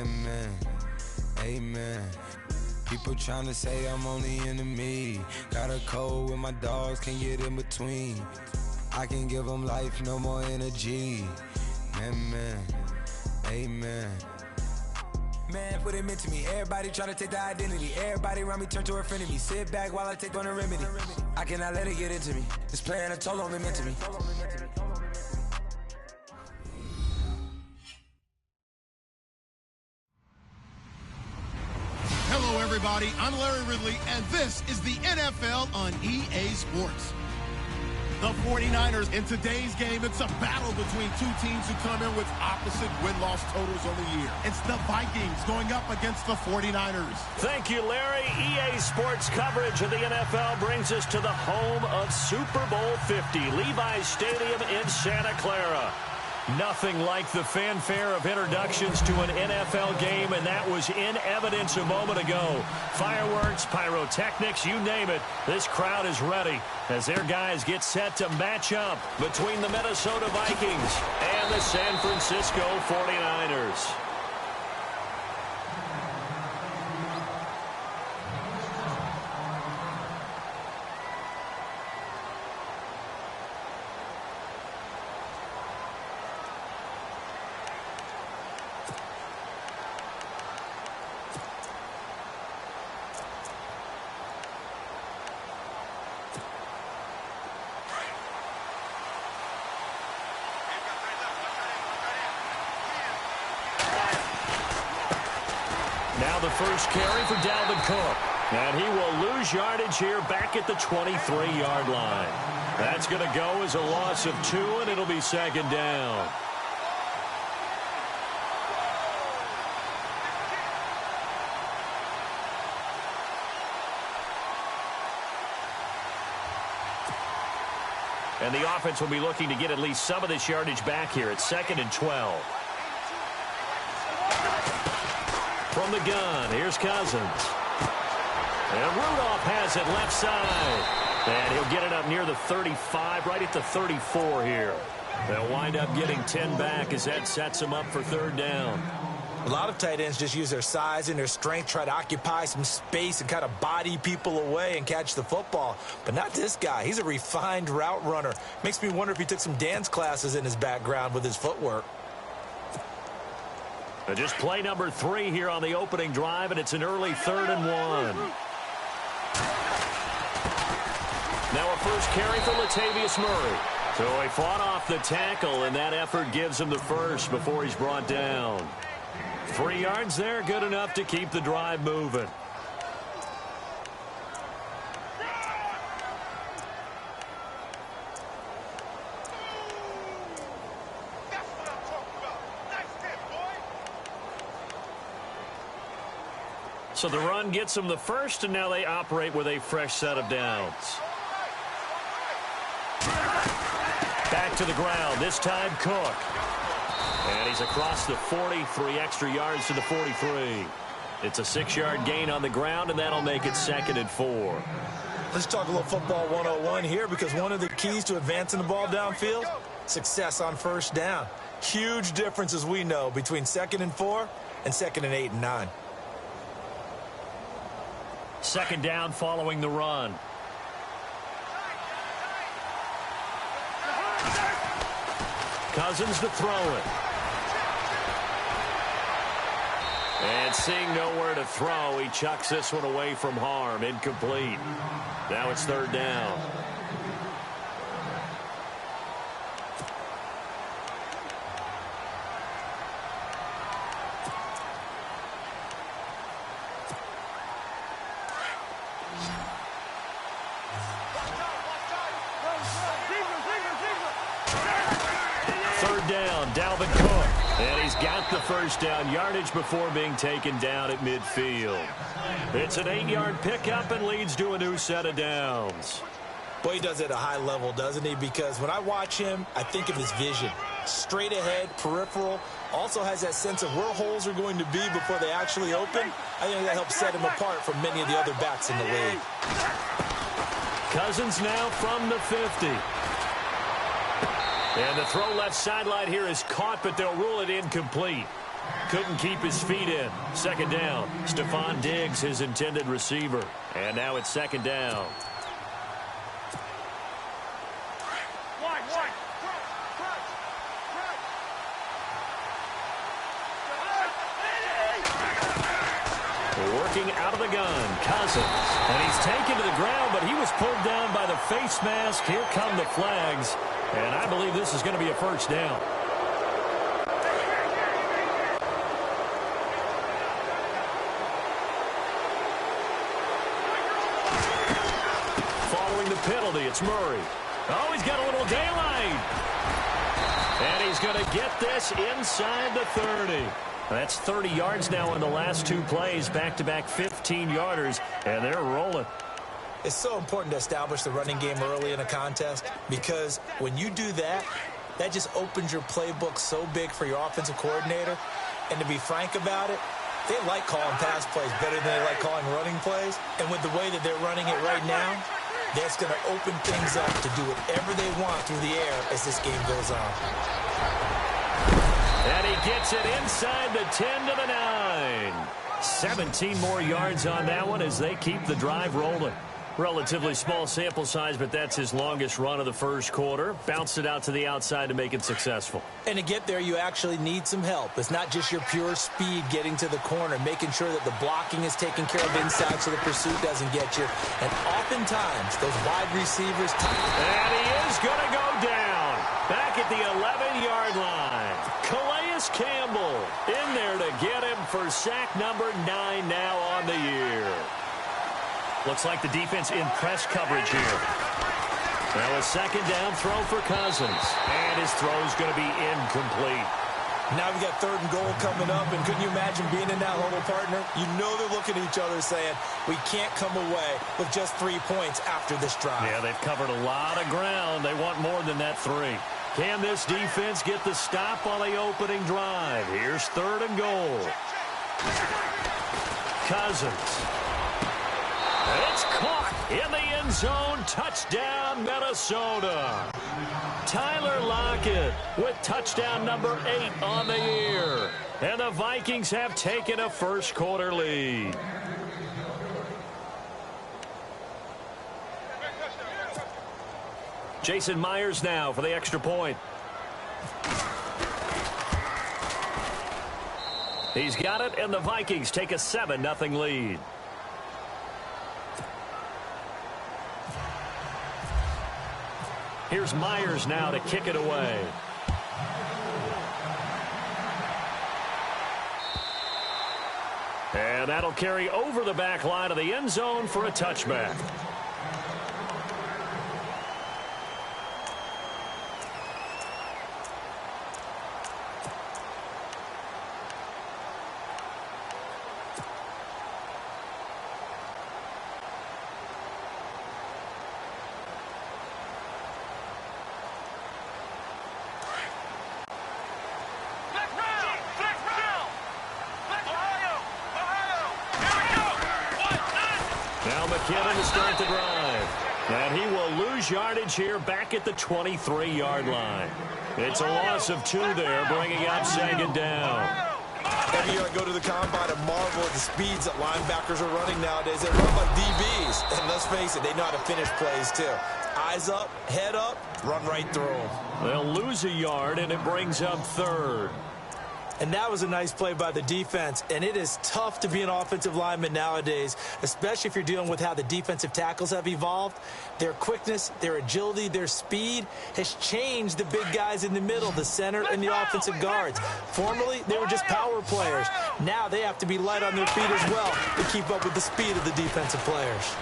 Amen, amen. People tryna say I'm only enemy. Got a code with my dogs, can't get in between. I can give them life, no more energy. Amen, amen. Man, what it meant to me. Everybody try to take the identity. Everybody around me turn to a friend of me. Sit back while I take on a remedy. I cannot let it get into me. This playing a toll on me, meant to me. Hello, everybody. I'm Larry Ridley, and this is the NFL on EA Sports. The 49ers, in today's game, it's a battle between two teams who come in with opposite win-loss totals on the year. It's the Vikings going up against the 49ers. Thank you, Larry. EA Sports coverage of the NFL brings us to the home of Super Bowl 50, Levi's Stadium in Santa Clara. Nothing like the fanfare of introductions to an NFL game, and that was in evidence a moment ago. Fireworks, pyrotechnics, you name it. This crowd is ready as their guys get set to match up between the Minnesota Vikings and the San Francisco 49ers. Now the first carry for Dalvin Cook. And he will lose yardage here back at the 23-yard line. That's going to go as a loss of 2, and it'll be second down. And the offense will be looking to get at least some of this yardage back here. It's 2nd and 12. From the gun, here's Cousins. And Rudolph has it left side. And he'll get it up near the 35, right at the 34 here. They'll wind up getting 10 back as that sets them up for third down. A lot of tight ends just use their size and their strength, try to occupy some space and kind of body people away and catch the football. But not this guy. He's a refined route runner. Makes me wonder if he took some dance classes in his background with his footwork. Just play number 3 here on the opening drive, and it's an early 3rd and 1. Now a first carry for Latavius Murray. So he fought off the tackle, and that effort gives him the first before he's brought down. 3 yards there, good enough to keep the drive moving. So the run gets them the first, and now they operate with a fresh set of downs. Back to the ground, this time Cook. And he's across the 40, 3 extra yards to the 43. It's a 6-yard gain on the ground, and that'll make it 2nd and 4. Let's talk a little football 101 here, because one of the keys to advancing the ball downfield, success on first down. Huge difference, as we know, between 2nd and 4 and 2nd and 8 and 9. Second down following the run. Cousins to throw it. And seeing nowhere to throw, he chucks this one away from harm. Incomplete. Now it's 3rd down. Dalvin Cook, and he's got the first down yardage before being taken down at midfield. It's an 8-yard pickup and leads to a new set of downs. Boy, he does it at a high level, doesn't he? Because when I watch him, I think of his vision. Straight ahead, peripheral, also has that sense of where holes are going to be before they actually open. I think that helps set him apart from many of the other backs in the league. Cousins now from the 50. And the throw left sideline here is caught, but they'll rule it incomplete. Couldn't keep his feet in. Second down. Stephon Diggs, his intended receiver. And now it's second down. Working out of the gun, Cousins. And he's taken to the ground, but he was pulled down by the face mask. Here come the flags. And I believe this is going to be a first down. Following the penalty, it's Murray. Oh, he's got a little daylight. And he's going to get this inside the 30. That's 30 yards now in the last two plays, back-to-back 15-yarders, and they're rolling. It's so important to establish the running game early in a contest because when you do that, that just opens your playbook so big for your offensive coordinator. And to be frank about it, they like calling pass plays better than they like calling running plays. And with the way that they're running it right now, that's going to open things up to do whatever they want through the air as this game goes on. And he gets it inside the 10 to the 9. 17 more yards on that one as they keep the drive rolling. Relatively small sample size, but that's his longest run of the first quarter. Bounced it out to the outside to make it successful. And to get there, you actually need some help. It's not just your pure speed getting to the corner, making sure that the blocking is taken care of inside so the pursuit doesn't get you. And oftentimes, those wide receivers... And he is going to go down. Back at the 11-yard line. Calais Campbell in there to get him for sack number 9 now on the year. Looks like the defense in press coverage here. Now a second down throw for Cousins. And his throw is going to be incomplete. Now we've got 3rd and goal coming up. And couldn't you imagine being in that huddle, partner? You know they're looking at each other saying, we can't come away with just 3 points after this drive. Yeah, they've covered a lot of ground. They want more than that 3. Can this defense get the stop on the opening drive? Here's 3rd and goal. Cousins. It's caught in the end zone. Touchdown, Minnesota. Tyler Lockett with touchdown number 8 on the year. And the Vikings have taken a first quarter lead. Jason Myers now for the extra point. He's got it, and the Vikings take a 7-0 lead. Here's Myers now to kick it away. And that'll carry over the back line of the end zone for a touchback. McKinnon to start the drive. And he will lose yardage here back at the 23-yard line. It's a loss of 2 there, bringing up second down. Every year I go to the combine and marvel at the speeds that linebackers are running nowadays. They run like DBs. And let's face it, they know how to finish plays too. Eyes up, head up, run right through them. They'll lose a yard, and it brings up 3rd. And that was a nice play by the defense. And it is tough to be an offensive lineman nowadays, especially if you're dealing with how the defensive tackles have evolved. Their quickness, their agility, their speed has changed the big guys in the middle, the center, and the offensive guards. Formerly, they were just power players. Now they have to be light on their feet as well to keep up with the speed of the defensive players.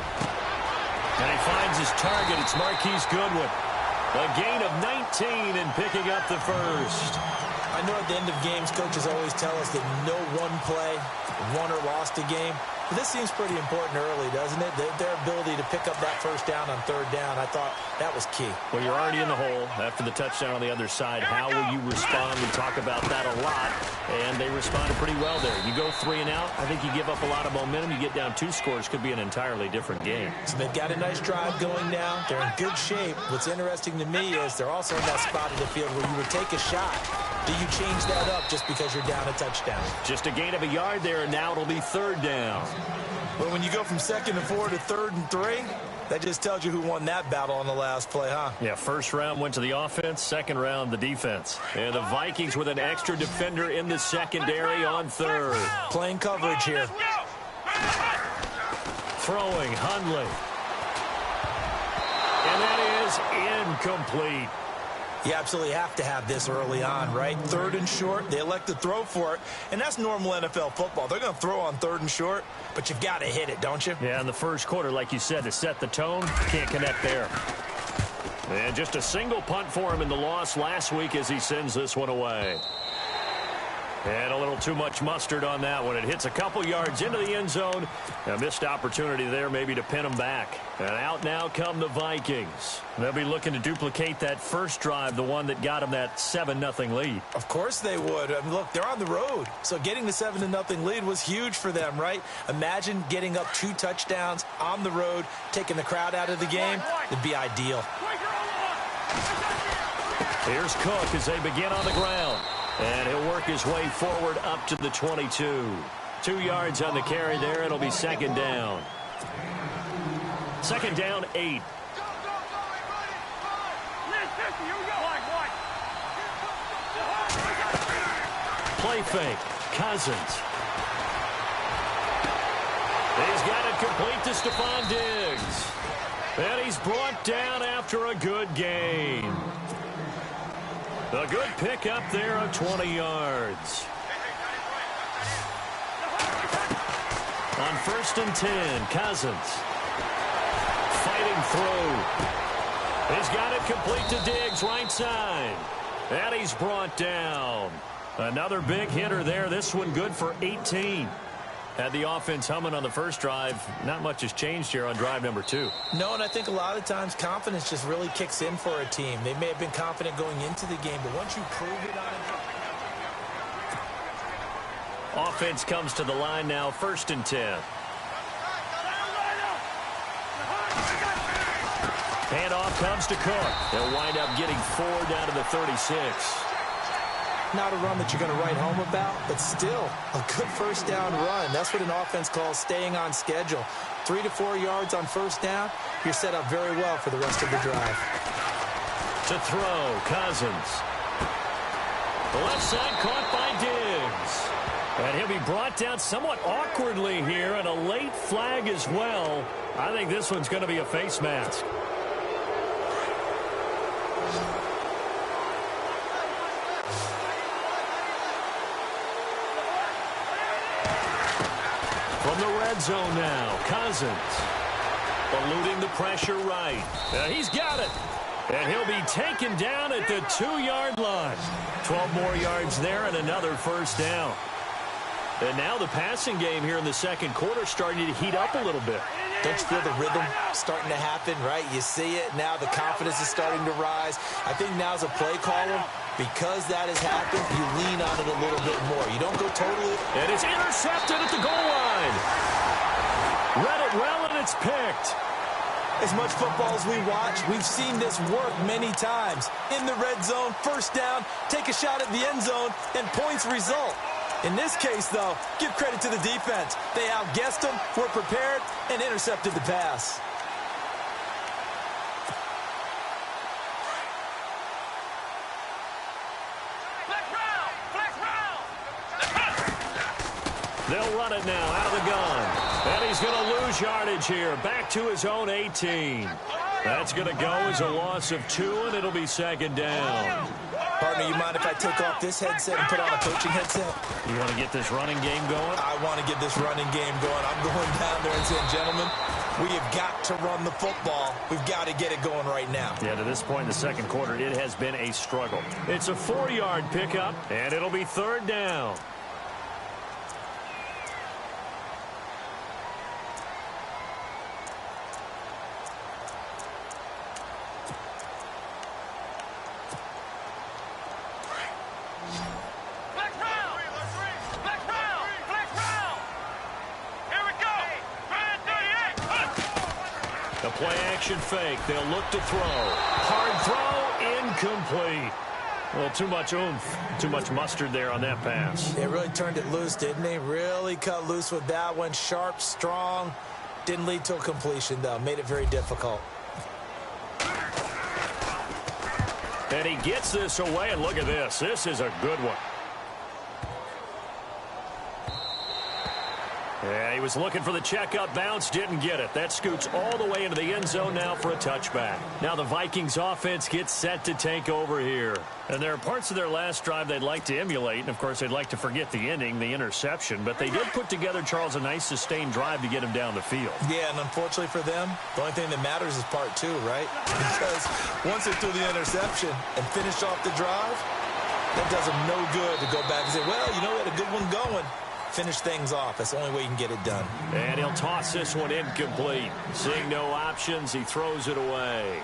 And he finds his target. It's Marquise Goodwin. A gain of 19 and picking up the first. I know at the end of games, coaches always tell us that no one play won or lost a game. But this seems pretty important early, doesn't it? Their ability to pick up that first down on 3rd down, I thought that was key. Well, you're already in the hole after the touchdown on the other side. How will you respond? We talk about that a lot, and they responded pretty well there. You go 3 and out, I think you give up a lot of momentum. You get down 2 scores, could be an entirely different game. So they've got a nice drive going now. They're in good shape. What's interesting to me is they're also in that spot of the field where you would take a shot do you change that up just because you're down a touchdown? Just a gain of a yard there, and now it'll be 3rd down. But when you go from 2nd and 4 to 3rd and 3, that just tells you who won that battle on the last play, huh? Yeah, first round went to the offense, second round the defense. And the Vikings with an extra defender in the secondary on 3rd. Playing coverage here. Throwing, Hundley. And that is incomplete. You absolutely have to have this early on, right? 3rd and short, they elect to throw for it, and that's normal NFL football. They're going to throw on 3rd and short, but you've got to hit it, don't you? Yeah, in the first quarter, like you said, to set the tone, can't connect there. And just a single punt for him in the loss last week as he sends this one away. And a little too much mustard on that one. It hits a couple yards into the end zone. A missed opportunity there maybe to pin them back. And out now come the Vikings. They'll be looking to duplicate that first drive, the one that got them that 7-0 lead. Of course they would. I mean, look, they're on the road. So getting the 7-0 lead was huge for them, right? Imagine getting up 2 touchdowns on the road, taking the crowd out of the game. It'd be ideal. Here's Cook as they begin on the ground. And he'll work his way forward up to the 22. 2 yards on the carry there. It'll be 2nd down. 2nd down, 8. Play fake. Cousins. He's got it complete to Stephon Diggs. And he's brought down after a good gain. A good pickup there of 20 yards. On 1st and 10, Cousins. Fighting through. He's got it complete to Diggs, right side. And he's brought down. Another big hitter there. This one good for 18. Had the offense humming on the first drive. Not much has changed here on drive number 2. No, and I think a lot of times confidence just really kicks in for a team. They may have been confident going into the game, but once you prove it on it. Offense comes to the line now, 1st and 10. Handoff comes to Cook. They'll wind up getting 4 down to the 36. Not a run that you're going to write home about, but still a good first down run. That's what an offense calls staying on schedule. 3 to 4 yards on first down, you're set up very well for the rest of the drive. To throw, Cousins. The left side caught by Diggs. And he'll be brought down somewhat awkwardly here, and a late flag as well. I think this one's going to be a face mask. From the red zone now, Cousins. Eluding the pressure right. He's got it. And he'll be taken down at the 2-yard line. 12 more yards there and another first down. And now the passing game here in the second quarter starting to heat up a little bit. Don't you feel the rhythm starting to happen, right? You see it now. The confidence is starting to rise. I think now's a play caller. Because that has happened, you lean on it a little bit more. You don't go totally. And it's intercepted at the goal line. Read it well, and it's picked. As much football as we watch, we've seen this work many times. In the red zone, first down, take a shot at the end zone, and points result. In this case, though, give credit to the defense. They outguessed them, were prepared, and intercepted the pass. They'll run it now out of the gun. And he's going to lose yardage here. Back to his own 18. That's going to go as a loss of 2, and it'll be 2nd down. Partner, you mind if I take off this headset and put on a coaching headset? You want to get this running game going? I want to get this running game going. I'm going down there and saying, gentlemen, we have got to run the football. We've got to get it going right now. Yeah, to this point in the second quarter, it has been a struggle. It's a 4-yard pickup, and it'll be 3rd down. Play action fake. They'll look to throw. Hard throw, incomplete. Well, too much oomph, too much mustard there on that pass. They really turned it loose, didn't they? Really cut loose with that one. Sharp, strong. Didn't lead to a completion, though. Made it very difficult. And he gets this away, and look at this. This is a good one. Yeah, he was looking for the checkup bounce, didn't get it. That scoots all the way into the end zone now for a touchback. Now the Vikings offense gets set to take over here. And there are parts of their last drive they'd like to emulate, and of course they'd like to forget the ending, the interception. But they did put together, Charles, a nice sustained drive to get him down the field. Yeah, and unfortunately for them, the only thing that matters is part two, right? Because once they threw the interception and finished off the drive, that does them no good to go back and say, well, you know, we had a good one going. Finish things off. That's the only way you can get it done. And he'll toss this one incomplete. Seeing no options, he throws it away.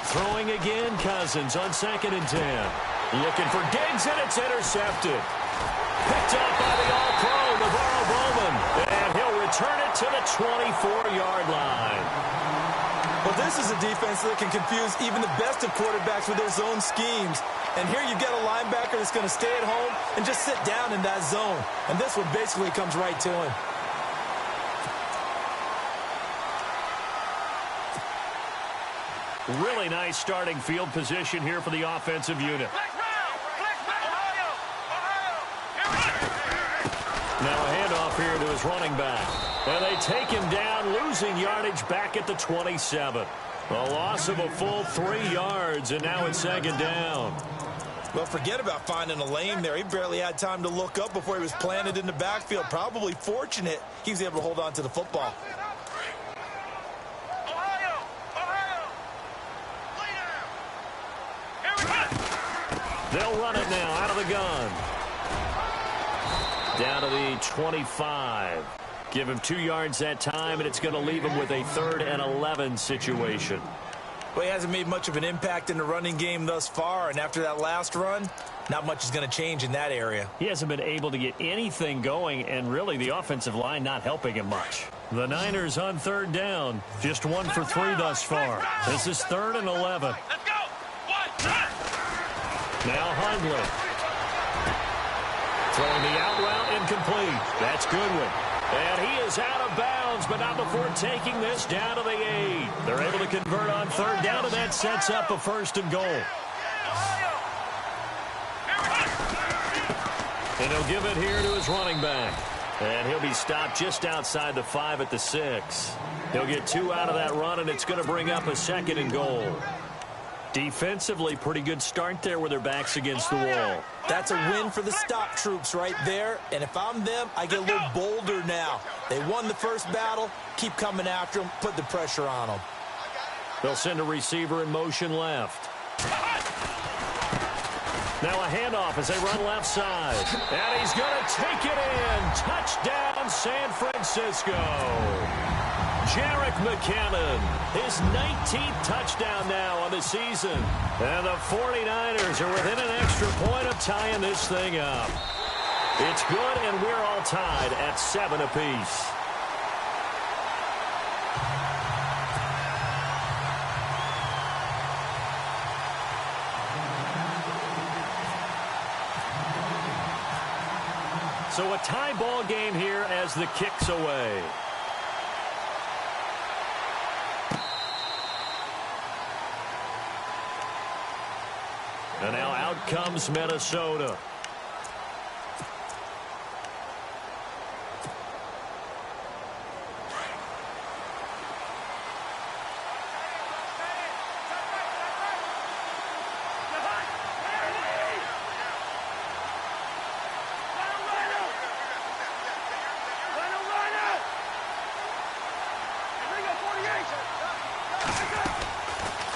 Throwing again, Cousins on 2nd and 10. Looking for Diggs, and it's intercepted. Picked up by the All-Pro, Navarro Bowman. And he'll return it to the 24-yard line. Well, this is a defense that can confuse even the best of quarterbacks with their zone schemes. And here you've got a linebacker that's going to stay at home and just sit down in that zone. And this one basically comes right to him. Really nice starting field position here for the offensive unit. Now a handoff here to his running back. And they take him down, losing yardage back at the 27. A loss of a full 3 yards, and now it's 2nd down. Well, forget about finding a lane there. He barely had time to look up before he was planted in the backfield. Probably fortunate he was able to hold on to the football. They'll run it now out of the gun. Down to the 25. Give him 2 yards that time, and it's going to leave him with a 3rd and 11 situation. Well, he hasn't made much of an impact in the running game thus far, and after that last run, not much is going to change in that area. He hasn't been able to get anything going, and really the offensive line not helping him much. The Niners on 3rd down, just 1 for 3 thus far. This is 3rd and 11. Let's go! Now Hundley. Throwing the out route incomplete. That's Goodwin. And he is out of bounds, but not before taking this down to the 8. They're able to convert on 3rd down, and that sets up a 1st and goal. And he'll give it here to his running back. And he'll be stopped just outside the 5 at the 6. He'll get 2 out of that run, and it's going to bring up a 2nd and goal. Defensively, pretty good start there with their backs against the wall. That's a win for the stop troops right there. And if I'm them, I get a little bolder now. They won the first battle. Keep coming after them. Put the pressure on them. They'll send a receiver in motion left. Now a handoff as they run left side. And he's going to take it in. Touchdown, San Francisco. Jerick McKinnon, his 19th touchdown now on the season. And the 49ers are within an extra point of tying this thing up. It's good, and we're all tied at 7 apiece. So a tie ball game here as the kick's away. And now out comes Minnesota.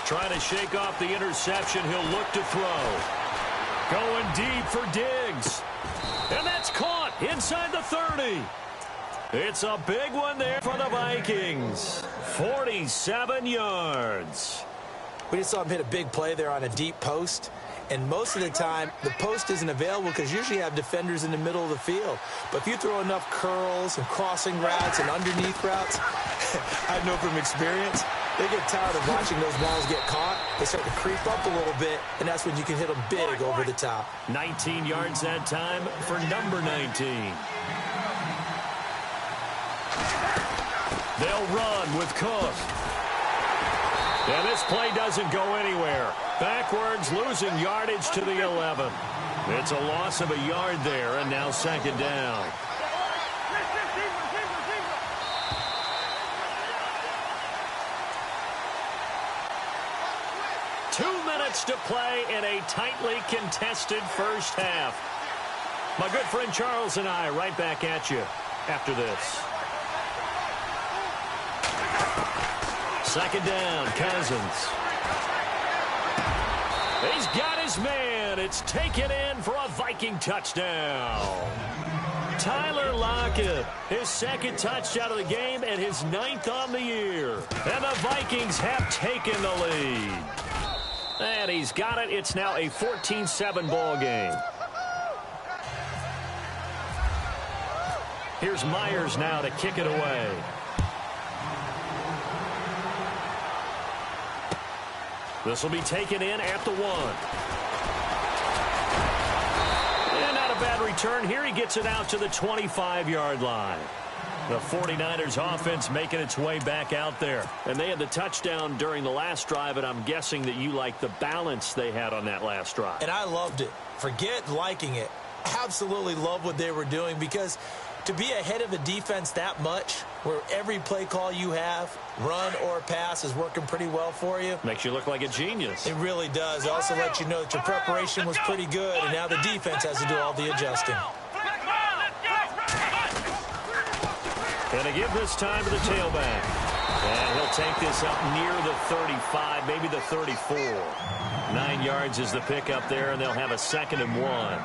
Trying to shake off the interception. He'll look to throw. Going deep for Diggs. And that's caught inside the 30. It's a big one there for the Vikings. 47 yards. We just saw him hit a big play there on a deep post. and most of the time, the post isn't available because usually you have defenders in the middle of the field. But if you throw enough curls and crossing routes and underneath routes, I know from experience, they get tired of watching those balls get caught. They start to creep up a little bit, and that's when you can hit them big over the top. 19 yards that time for number 19. They'll run with Cook. And this play doesn't go anywhere. Backwards, losing yardage to the 11. It's a loss of a yard there, and now second down. To play in a tightly contested first half. My good friend Charles and I right back at you after this. Second down, Cousins. He's got his man. It's taken in for a Viking touchdown. Tyler Lockett, his second touchdown of the game and his 9th on the year. And the Vikings have taken the lead. And he's got it. It's now a 14-7 ball game. Here's Myers now to kick it away. This will be taken in at the 1. And not a bad return here. He gets it out to the 25-yard line. The 49ers offense making its way back out there. And they had the touchdown during the last drive, and I'm guessing that you like the balance they had on that last drive. And I loved it. Forget liking it. Absolutely love what they were doing, because to be ahead of a defense that much, where every play call you have, run or pass, is working pretty well for you. Makes you look like a genius. It really does. It also lets you know that your preparation was pretty good, and now the defense has to do all the adjusting. And to give this time to the tailback. And he'll take this up near the 35, maybe the 34. 9 yards is the pickup there, and they'll have a 2nd and 1.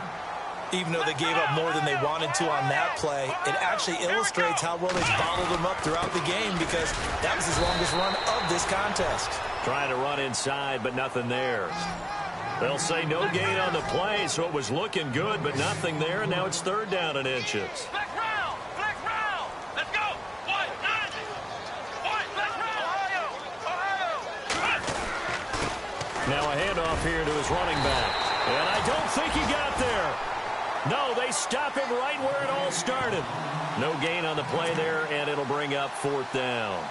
Even though they gave up more than they wanted to on that play, it actually illustrates how well they've bottled them up throughout the game, because that was his longest run of this contest. Trying to run inside, but nothing there. They'll say no gain on the play, so it was looking good, but nothing there, and now it's 3rd down and inches. Now a handoff here to his running back. And I don't think he got there. No, they stop him right where it all started. No gain on the play there, and it'll bring up 4th down.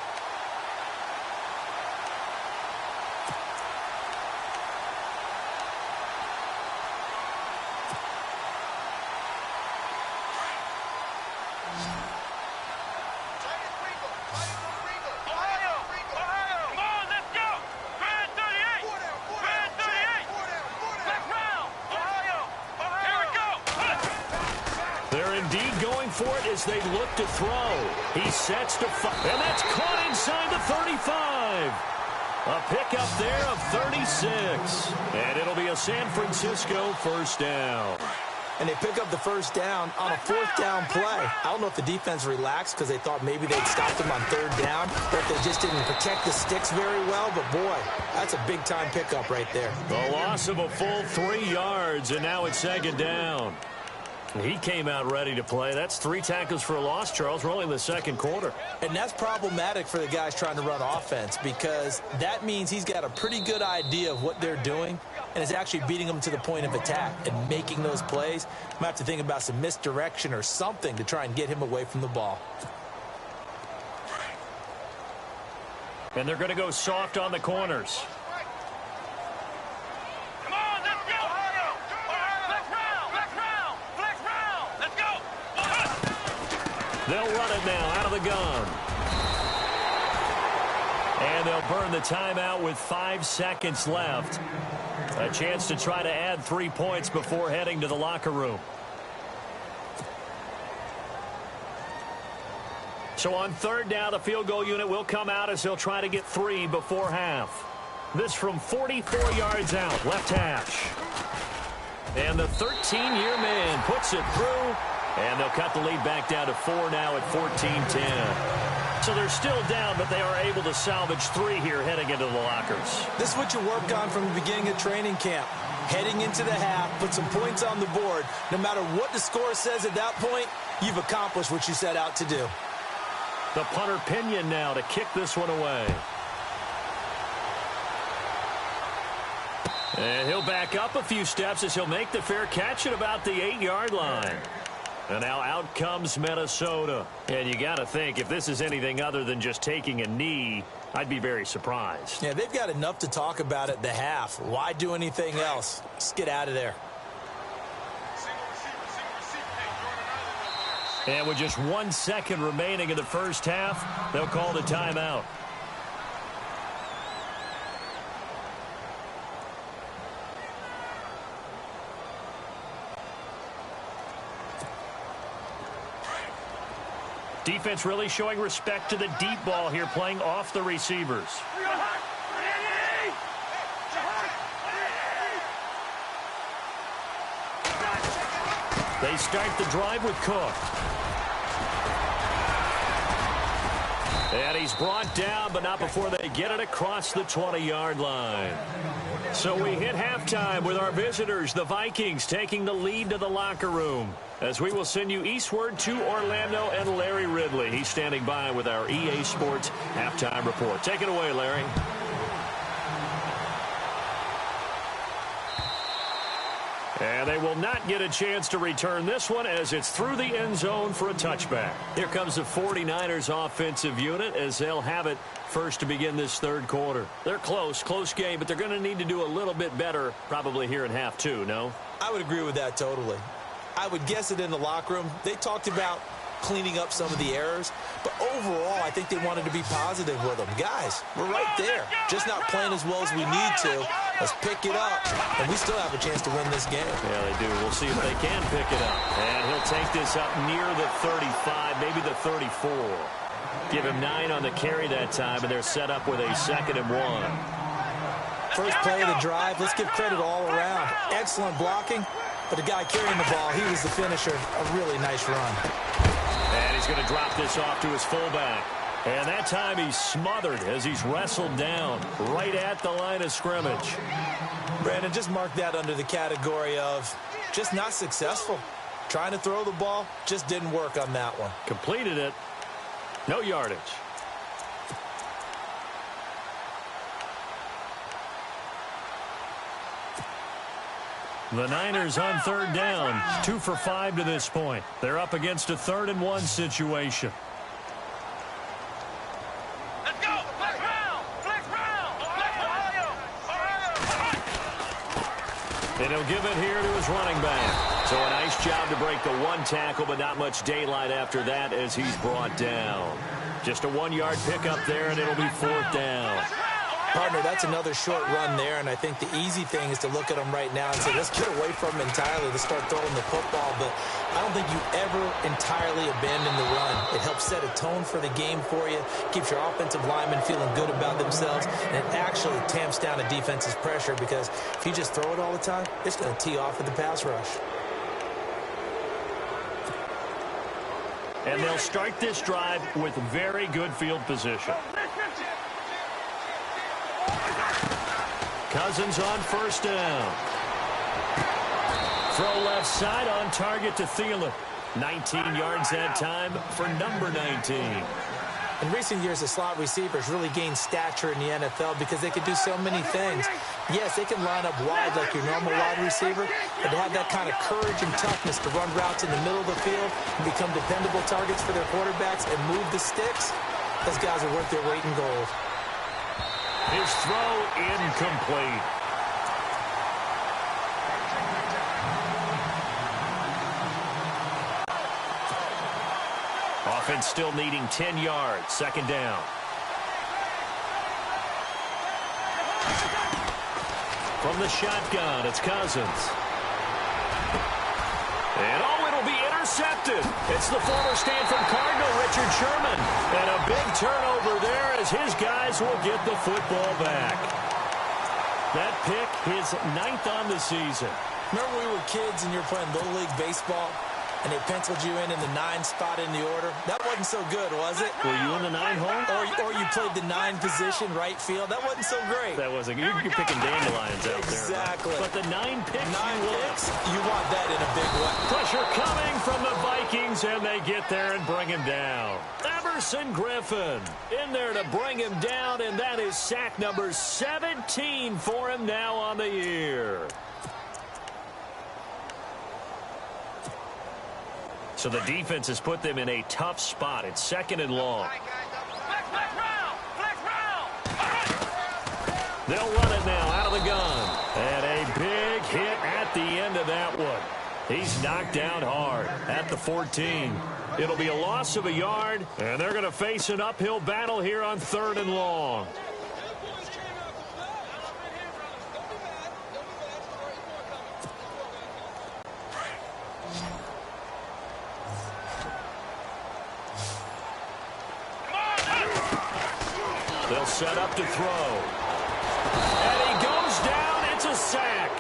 As they look to throw. He sets to fire. And that's caught inside the 35. A pickup there of 36. And it'll be a San Francisco 1st down. And they pick up the 1st down on a 4th down play. I don't know if the defense relaxed because they thought maybe they'd stopped them on 3rd down, or if they just didn't protect the sticks very well. But, boy, that's a big-time pickup right there. The loss of a full 3 yards, and now it's 2nd down. He came out ready to play. That's 3 tackles for a loss, Charles. We're only in the 2nd quarter. And that's problematic for the guys trying to run offense, because that means he's got a pretty good idea of what they're doing and is actually beating them to the point of attack and making those plays. Might have to think about some misdirection or something to try and get him away from the ball. And they're going to go soft on the corners. They'll run it now out of the gun. And they'll burn the timeout with 5 seconds left. A chance to try to add 3 points before heading to the locker room. So on 3rd down, the field goal unit will come out as they'll try to get 3 before half. This from 44 yards out, left hash. And the 13-year man puts it through. And they'll cut the lead back down to 4 now at 14-10. So they're still down, but they are able to salvage 3 here heading into the lockers. This is what you work on from the beginning of training camp. Heading into the half, put some points on the board. No matter what the score says at that point, you've accomplished what you set out to do. The punter Pinion now to kick this one away. And he'll back up a few steps as he'll make the fair catch at about the 8-yard line. And now out comes Minnesota. And you got to think, if this is anything other than just taking a knee, I'd be very surprised. Yeah, they've got enough to talk about at the half. Why do anything else? Just get out of there. And with just 1 second remaining in the first half, they'll call the timeout. Defense really showing respect to the deep ball here, playing off the receivers. They start the drive with Cook. And he's brought down, but not before they get it across the 20-yard line. So we hit halftime with our visitors, the Vikings, taking the lead to the locker room. As we will send you eastward to Orlando and Larry Ridley. He's standing by with our EA Sports halftime report. Take it away, Larry. And they will not get a chance to return this one as it's through the end zone for a touchback. Here comes the 49ers offensive unit as they'll have it first to begin this third quarter. They're close game, but they're going to need to do a little bit better probably here in half 2, no? I would agree with that totally. I would guess it in the locker room. They talked about cleaning up some of the errors, but overall, I think they wanted to be positive with them. Guys, we're right there. Just not playing as well as we need to. Let's pick it up, and we still have a chance to win this game. Yeah, they do. We'll see if they can pick it up. And he'll take this up near the 35, maybe the 34. Give him 9 on the carry that time, and they're set up with a 2nd and 1. First play of the drive, let's give credit all around. Excellent blocking. But the guy carrying the ball, he was the finisher. A really nice run. And he's going to drop this off to his fullback. And that time he's smothered as he's wrestled down right at the line of scrimmage. Brandon, just mark that under the category of just not successful. Trying to throw the ball, just didn't work on that one. Completed it. No yardage. The Niners on 3rd down, 2 for 5 to this point. They're up against a 3rd and 1 situation. Let's go! Flex round! Flex round! And he'll give it here to his running back. So a nice job to break the 1 tackle, but not much daylight after that as he's brought down. Just a 1-yard pickup there, and it'll be 4th down. Partner, that's another short run there, and I think the easy thing is to look at him right now and say, let's get away from him entirely. Let's start throwing the football, but I don't think you ever entirely abandon the run. It helps set a tone for the game for you, keeps your offensive linemen feeling good about themselves, and it actually tamps down a defense's pressure because if you just throw it all the time, it's going to tee off with the pass rush. And they'll start this drive with very good field position. Cousins on 1st down. Throw left side on target to Thielen. 19 yards that time for number 19. In recent years, the slot receivers really gained stature in the NFL because they could do so many things. Yes, they can line up wide like your normal wide receiver, but to have that kind of courage and toughness to run routes in the middle of the field and become dependable targets for their quarterbacks and move the sticks, those guys are worth their weight in gold. His throw incomplete. Offense still needing 10 yards. 2nd down. From the shotgun, it's Cousins. And it'll be intercepted. It's the former Stanford Cardinal, Richard Sherman. And a big turnover there as his guys will get the football back. That pick, his 9th on the season. Remember when we were kids and you were playing Little League baseball? and they penciled you in the 9 spot in the order. That wasn't so good, was it? Were you in the 9 hole? Or you played the 9 position, right field. That wasn't so great. That wasn't. You're picking dandelions out there. Exactly. But the 9 picks, 9 picks, you want that in a big way. Pressure coming from the Vikings, and they get there and bring him down. Everson Griffin in there to bring him down, and that is sack number 17 for him now on the year. So the defense has put them in a tough spot. It's 2nd and long. Flex round! Flex round! They'll run it now out of the gun. And a big hit at the end of that one. He's knocked down hard at the 14. It'll be a loss of a yard, and they're going to face an uphill battle here on 3rd and long. They'll set up to throw. And he goes down. It's a sack.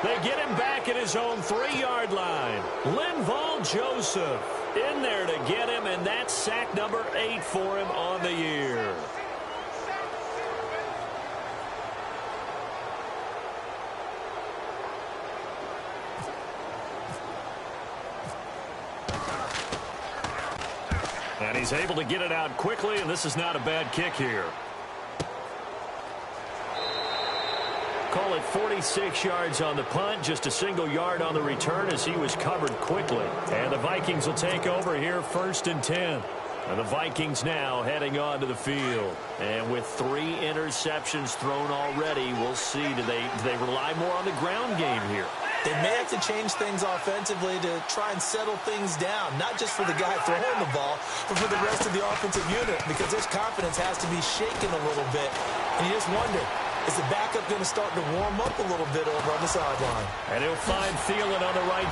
They get him back at his own 3-yard line. Linval Joseph in there to get him, and that's sack number 8 for him on the year. And he's able to get it out quickly, and this is not a bad kick here. Call it 46 yards on the punt, just a single yard on the return as he was covered quickly. And the Vikings will take over here 1st and 10. And the Vikings now heading onto the field. And with 3 interceptions thrown already, we'll see. Do they rely more on the ground game here? They may have to change things offensively to try and settle things down, not just for the guy throwing the ball, but for the rest of the offensive unit, because his confidence has to be shaken a little bit. And you just wonder, is the backup going to start to warm up a little bit over on the sideline? And he'll find Thielen on the right